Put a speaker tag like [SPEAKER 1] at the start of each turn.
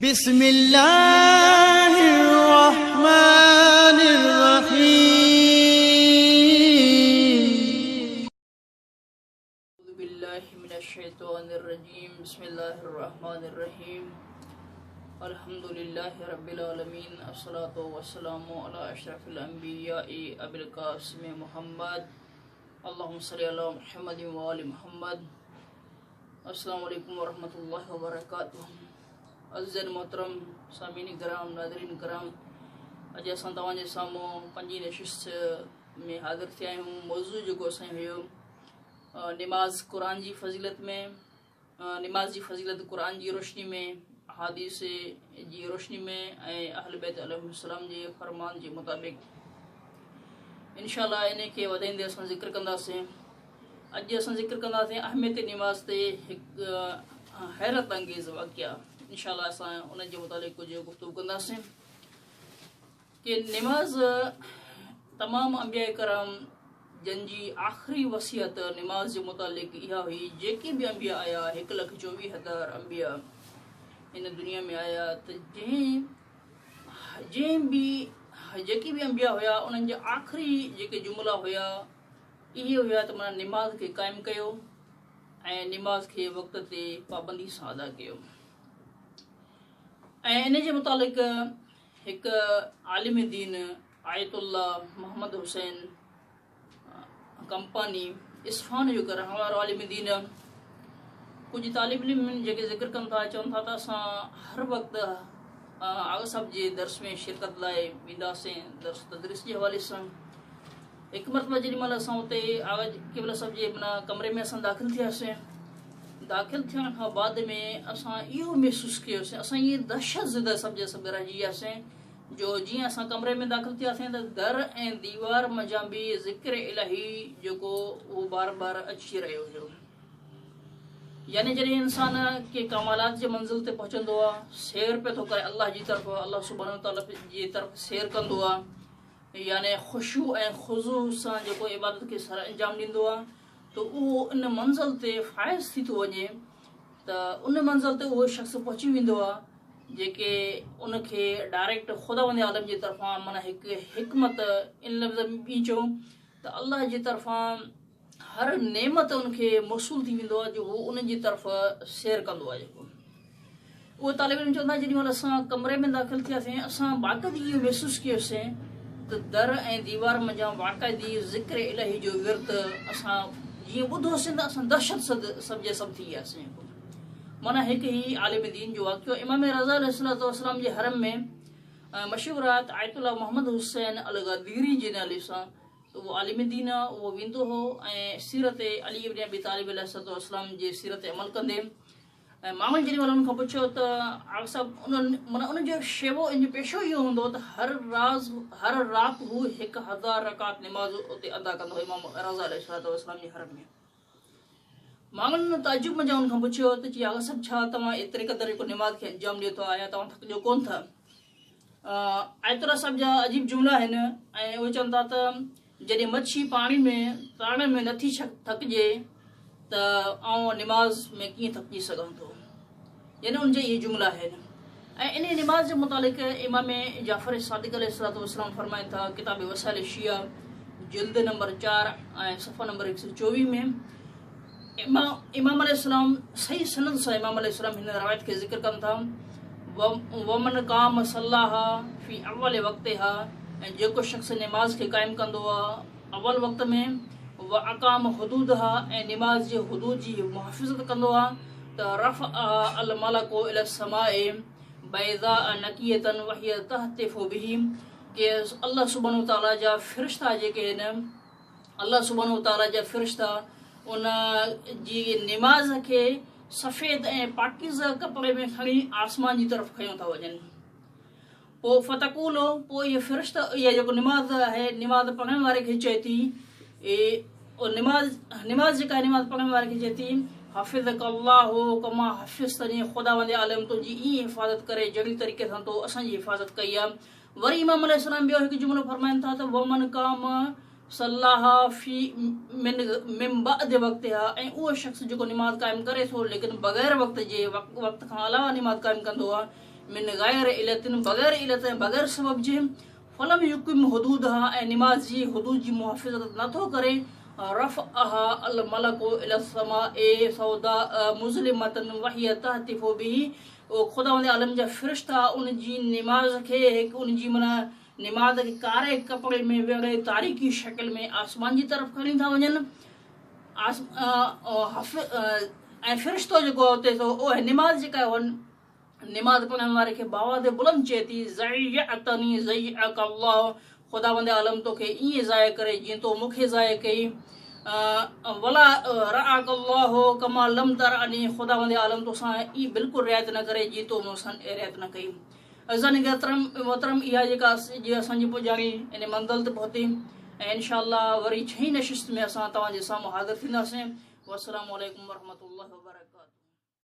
[SPEAKER 1] बिस्मिल्लाहिर्रहमानिर्रहीम। बिस्मिल्लाहिर्रहमानिर्रहीम। बिस्मिल्लाहिर्रहमानिर्रहीम। अल्हम्दुलिल्लाहि रब्बिल आलमीन। अस्सलातु वस्सलामु अला अशरफिल अंबिया'i अबिल कासिम मुहम्मद। अल्लाहुम्मा सल्लि अला मुहम्मदिन व आलि मुहम्मद। अस्सलामु अलैकुम व रहमतुल्लाहि व बरकातुहू। अज़ीज़ मोहतरम सामीन कराम, नाज़रीन कराम, अॼु असां तव्हांजे साम्हूं पंजी नशिस्त में हाज़िर थिया आहियूं। मौज़ू जेको असांजो हुयो निमाज़ क़ुरान जी फ़ज़ीलत में, निमाज़ जी फ़ज़ीलत क़ुरान जी रोशनी में, हादीस जी रोशनी में ऐं अहल बैत अलैहिस्सलाम जे फ़रमान जे मुताबिक़ इंशाअल्लाह इन खे वधाईंदे असां ज़िक्र कंदासीं। अॼु असां ज़िक्र कंदासीं अहमियत निमाज़ ते हिकु हैरत अंगेज़ वाक़िया। इंशाअल्लाह असां उन जे मुतालिक़ कुझु गुफ़्तगू कंदासीं कि निमाज़ तमामु अंबिया कराम जंहिंजी आख़िरी वसियत निमाज़ जे मुतालिक़ इहा हुई। जेके बि अंबिया आया, 1,24,000 अंबिया हिन दुनिया में आया, त जेके बि अंबिया हुया उन्हनि जा आख़िरी जेके जुमिला हुया इहे हुया त माना निमाज़ खे क़ाइमु कयो ऐं निमाज़ खे वक़्त ते पाबंदी सां अदा कयो। ऐं इन जे मुतालिक़ हिकु आलिम दीन आयतुल्लाह मोहम्मद हुसैन कंपानी इस्फ़ान जो रहण वारो आलिम दीन कुझु तालिब इल्म जेके ज़िक्र कनि था, चवनि था त असां हर वक़्तु आगा साहब जे दर्स में शिरकत लाइ वेंदासीं, दर्स तदरीस जे हवाले सां। हिकु मरतबा जेॾी महिल असां उते आगा केवल साहब जे माना कमरे में असां दाख़िल थियासीं, दाख़िल थियण खां बाद में असां इहो महसूसु कयोसीं, असां इहे दहशत ज़दा सभु जा सभु रहिजी वियासीं जो जीअं असां कमरे में दाख़िल थियासीं त दर ऐं दीवार मंझां बि ज़िक्र इलाही जेको उहो बार बार अची रहियो हुयो। यानी जॾहिं इंसान के कमालात जे मंज़िल ते पहुचंदो आहे, सैर पियो थो करे अल्लाह जी तरफ़, अल्लाह सुब्हानहू तआला जी तरफ़ सैर कंदो आहे, यानी ख़ुशू ऐं ख़ुज़ू सां जेको इबादत खे सर अंजाम ॾींदो आहे, त उहो उन मंज़िल ते फ़ाइज़ थी थो वञे। त उन मंज़िल ते उहो शख़्स पहुची वेंदो आहे जेके उनखे डायरेक्ट ख़ुदावंद आलम जी तरफ़ां माना हिकु हिकमत इन लफ़्ज़ में ॿी चऊं त अल्लाह जी तरफ़ां हर नेमत उनखे मौसूल थी वेंदो आहे जो उहो उन जी तरफ़ सैर कंदो आहे। जेको उहो तालिब इल्म चवंदा जेॾी महिल असां कमरे में दाख़िल थियासीं, असां बाक़ाइदगी इहो महसूसु कयोसीं त दर ऐं दीवार मंझां बाक़ाइदी ज़िक्र इलाही जो विर्त असां जीअं ॿुधोसीं त असां दहशत सभु जे सभु थी वियासीं। माना हिकु ई आलिम दीन जो वाक़ियो इमाम रज़ा अलैहिस्सलाम जे हरम में मशहूर आहे आयतुल्लाह मोहम्मद हुसैन अल गदीरी जे नाले सां। उहो आलिम दीन आहे, उहो वेंदो हो ऐं सीरत अली इब्न अबी तालिब अलैहिस्सलाम जे सीरत अमल कंदे ऐं मामून जेॾी महिल हुन खां पुछियो त आग साहब माना उनजो शेवो इन जो पेशो इहो हूंदो त हर राति हू 1000 रकात निमाज़ उते अदा कंदो हो इमाम रज़ा अलैहिस्सलाम जे हरम में। मामून ताजुब में हुन खां पुछियो त चई आगा साहब छा तव्हां एतिरे क़दुरु जेको निमाज़ खे अंजाम ॾियो था, आया तव्हां थकिजो कोन था? आयतुल्लाह साहब जा अजीब जुमिला आहिनि ऐं उहे चवनि था त जॾहिं मच्छी पाणी में तरण में नथी थकिजे त आउं निमाज़ में कीअं थकिजी सघां थो, यानी उनजा इहे जुमिला आहिनि। ऐं इन निमाज़ जे मुतालिक़ इमाम जाफ़र सादिक़ अलैहिस्सलाम फरमाइनि था किताब वसाइल शिया जिल्द नंबर 4 ऐं सफ़ा नंबर 124 में इमाम अलैहिस्सलाम सही सनद सां इमाम अलैहिस्सलाम हिन रवायत खे ज़िक्र कनि था वमन काम सल्लाहा फी अव्वल वक़्तिहा, ऐं जेको शख़्स निमाज़ खे क़ाइमु कंदो आहे अव्वल वक़्त में, व अक़ाम हुदूदहा ऐं निमाज़ जे हुदूद जी मुहफ़िज़त कंदो आहे त रफ़ अल मलको इल समाए बैज़ा नक़ियतन वहिय तहतिफ़ु बिही, के अल्लाह सुब्हानहू तआला जा फ़रिश्ता जेके आहिनि, अल्लाह सुब्हानहू तआला जा फ़रिश्ता उन जी निमाज़ खे सफ़ेद ऐं पाकीज़ा कपिड़े में खणी आसमान जी तरफ़ खयूं था वञनि। पोइ फ़तक़ूलो पोइ इहे फ़रिश्ता इहा जेको निमाज़ आहे निमाज़ पढ़ण वारे खे चए थी निमाज़ जेका आहे निमाज़ पढ़ण वारे खे चए थी हाफ़िज़क अल्लाहु कमा हाफ़िज़तनी, ख़ुदावंद आलम तुंहिंजी ईअं हिफ़ाज़त करे जहिड़ी तरीक़े सां तो असांजी हिफ़ाज़त कई आहे। वरी इमाम अलैहिस्सलाम ॿियो हिकु जुमिलो फरमाइनि था त वमन काम सल्लाहा फी मिन बअद वक़्तिहा, ऐं उहो शख़्स जेको निमाज़ क़ाइमु करे थो लेकिन बग़ैर वक़्त जे वक़्त खां अलावा निमाज़ क़ाइमु कंदो आहे, मिन गैर इलतिन बगैर इलत बगैर सबब जे फलम युकिम हुदूदहा ऐं निमाज़ जी हुदूद जी मुहाफ़िज़त नथो करे रफ़अहा अल मलकु इला समाए सौदा मुज़लिमतन वहिय तहतिफु बिही खुदावंद आलम जा फ़रिश्ता उन जी निमाज़ खे हिकु उन जी माना निमाज़ खे कारे कपिड़े में वेड़े तारीकी शकिल में आसमान जी तरफ़ खणी था वञनि ऐं फ़रिश्तो जेको आहे उते थो उहा निमाज़ जेका निमाज़ पढ़ण वारे खे बावाद बुलंद चए थी ज़यअतनी ज़यअक अल्लाह खुदावंद आलम तोखे ईअं ज़ाय करे जीअं तो मूंखे ज़ाय कई वला रआक अल्लाह कमा लम तरअनी खुदावंद आलम तोसां ई बिल्कुलु रिआयत न करे जीअं तो मूंसां रिआयत न कई अज़न मोहतरम इहा जेका जीअं असांजी पुॼाणी इन मंज़िल ते पहुती ऐं इंशाअल्लाह वरी 6 नशिस्त में असां तव्हांजे साम्हूं हाज़िर थींदासीं। वस्सलामु अलैकुम वरहमतुल्लाहि वबरकातुहू।